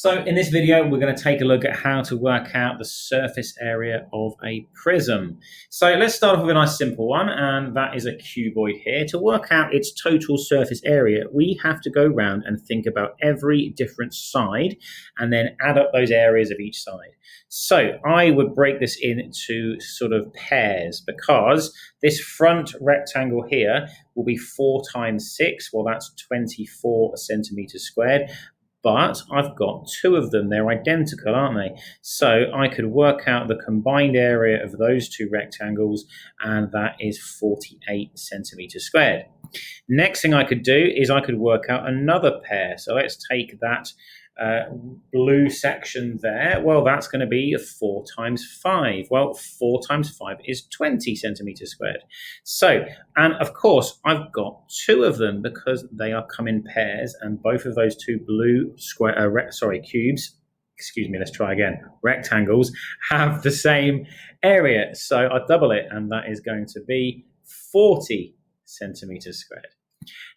So in this video, we're going to take a look at how to work out the surface area of a prism. So let's start off with a nice simple one, and that is a cuboid here. To work out its total surface area, we have to go around and think about every different side and then add up those areas of each side. So I would break this into sort of pairs, because this front rectangle here will be 4 times 6. Well, that's 24 centimeters squared. But I've got two of them. They're identical, aren't they? So I could work out the combined area of those two rectangles, and that is 48 centimeters squared. Next thing I could do is I could work out another pair. So let's take that blue section there. Well, that's going to be 4 times 5. Well, 4 times 5 is 20 centimeters squared. So, and of course, I've got two of them because they are come in pairs, and both of those two blue cubes, excuse me, let's try again, rectangles have the same area. So I double it, and that is going to be 40 centimeters squared.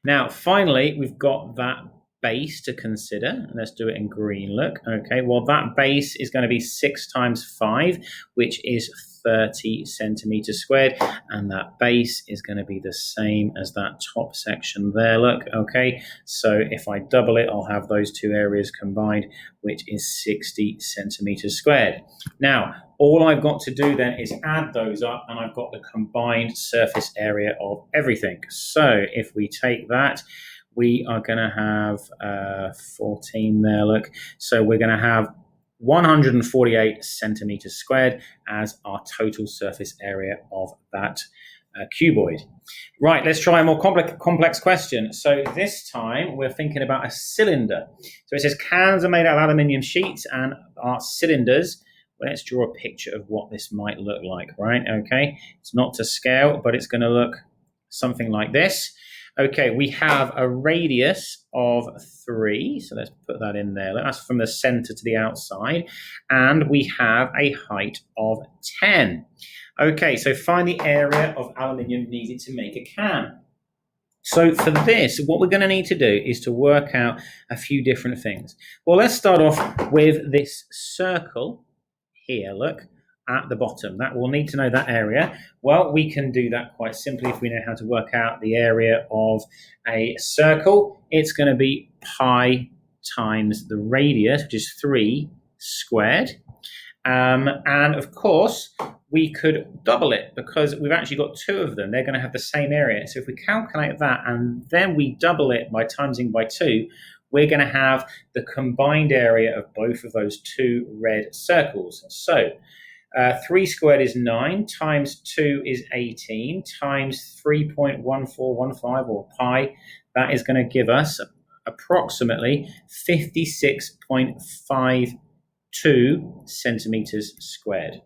Now, finally, we've got that base to consider. Let's do it in green, look. Okay, well, that base is going to be 6 times 5, which is 30 centimeters squared, and that base is going to be the same as that top section there, look. Okay, so if I double it, I'll have those two areas combined, which is 60 centimeters squared. Now, all I've got to do then is add those up, and I've got the combined surface area of everything. So if we take that, we are going to have 14 there, look. So we're going to have 148 centimeters squared as our total surface area of that cuboid. Right, let's try a more complex question. So this time we're thinking about a cylinder. So it says cans are made out of aluminium sheets and are cylinders. Let's draw a picture of what this might look like, right? Okay, it's not to scale, but it's going to look something like this. Okay, we have a radius of 3, so let's put that in there. That's from the center to the outside, and we have a height of 10. Okay, so find the area of aluminium needed to make a can. So for this, what we're going to need to do is to work out a few different things. Well, let's start off with this circle here, look, at the bottom. That we'll need to know that area. Well, we can do that quite simply if we know how to work out the area of a circle. It's going to be pi times the radius, which is 3 squared. And of course, we could double it because we've actually got two of them. They're going to have the same area. So if we calculate that and then we double it by timesing by 2, we're going to have the combined area of both of those two red circles. So 3 squared is 9, times 2 is 18, times 3.1415, or pi, that is going to give us approximately 56.52 centimeters squared.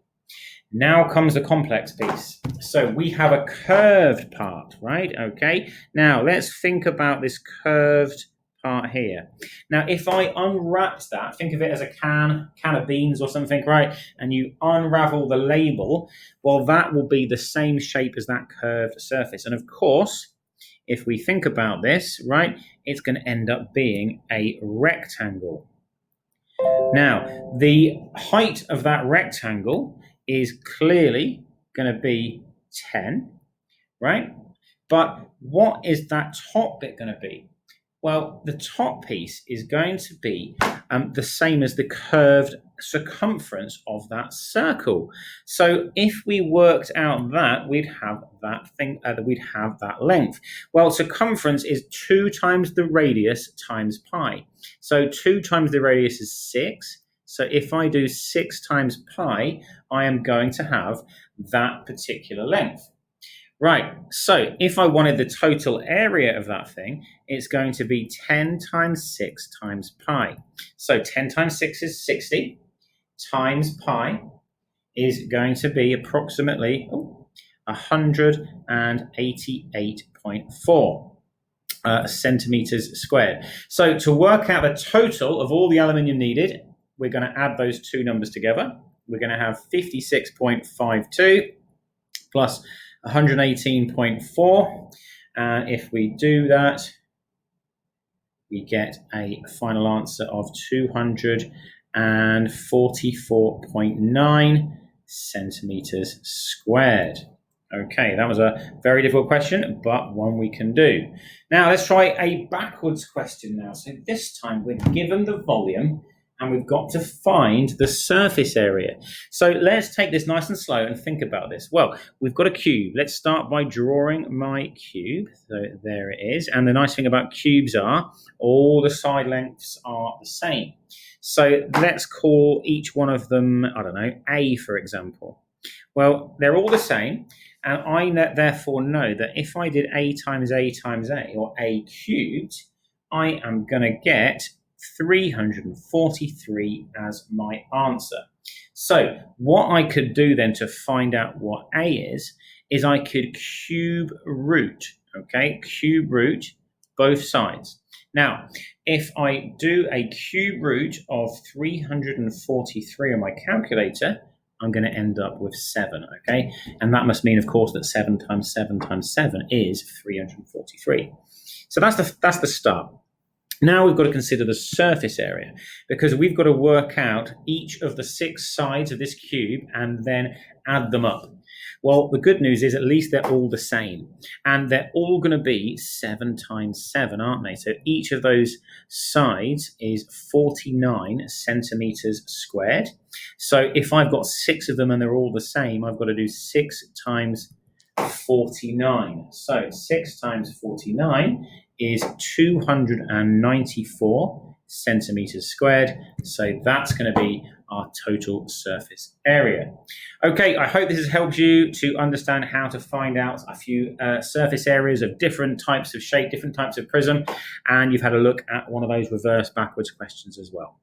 Now comes the complex piece. So we have a curved part, right? Okay, now let's think about this curved part here. Now, if I unwrapped that, think of it as a can of beans or something, right? And you unravel the label, well, that will be the same shape as that curved surface. And of course, if we think about this, right, it's going to end up being a rectangle. Now, the height of that rectangle is clearly going to be 10, right? But what is that top bit going to be? Well, the top piece is going to be the same as the curved circumference of that circle. So if we worked out that, we'd have that thing, we'd have that length. Well, circumference is 2 times the radius times pi. So 2 times the radius is 6. So if I do 6 times pi, I am going to have that particular length. Right, so if I wanted the total area of that thing, it's going to be 10 times 6 times pi. So 10 times 6 is 60, times pi is going to be approximately 188.4 centimeters squared. So to work out the total of all the aluminium needed, we're going to add those two numbers together. We're going to have 56.52 plus 118.4, and if we do that, we get a final answer of 244.9 centimeters squared. Okay, that was a very difficult question, but one we can do. Now let's try a backwards question now. So this time we're given the volume and we've got to find the surface area. So let's take this nice and slow and think about this. Well, we've got a cube. Let's start by drawing my cube. So there it is. And the nice thing about cubes are all the side lengths are the same. So let's call each one of them, I don't know, A, for example. Well, they're all the same. And I therefore know that if I did A times A times A, or A cubed, I am going to get 343 as my answer. So what I could do then to find out what A is I could cube root, okay? Cube root both sides. Now, if I do a cube root of 343 on my calculator, I'm going to end up with 7, okay? And that must mean, of course, that 7 times 7 times 7 is 343. So that's the start. Now we've got to consider the surface area, because we've got to work out each of the 6 sides of this cube and then add them up. Well, the good news is at least they're all the same, and they're all going to be 7 times 7, aren't they? So each of those sides is 49 centimeters squared. So if I've got 6 of them and they're all the same, I've got to do 6 times 49. So 6 times 49 is 294 centimeters squared. So that's going to be our total surface area. Okay, I hope this has helped you to understand how to find out a few surface areas of different types of shape, different types of prism, and you've had a look at one of those reverse backwards questions as well.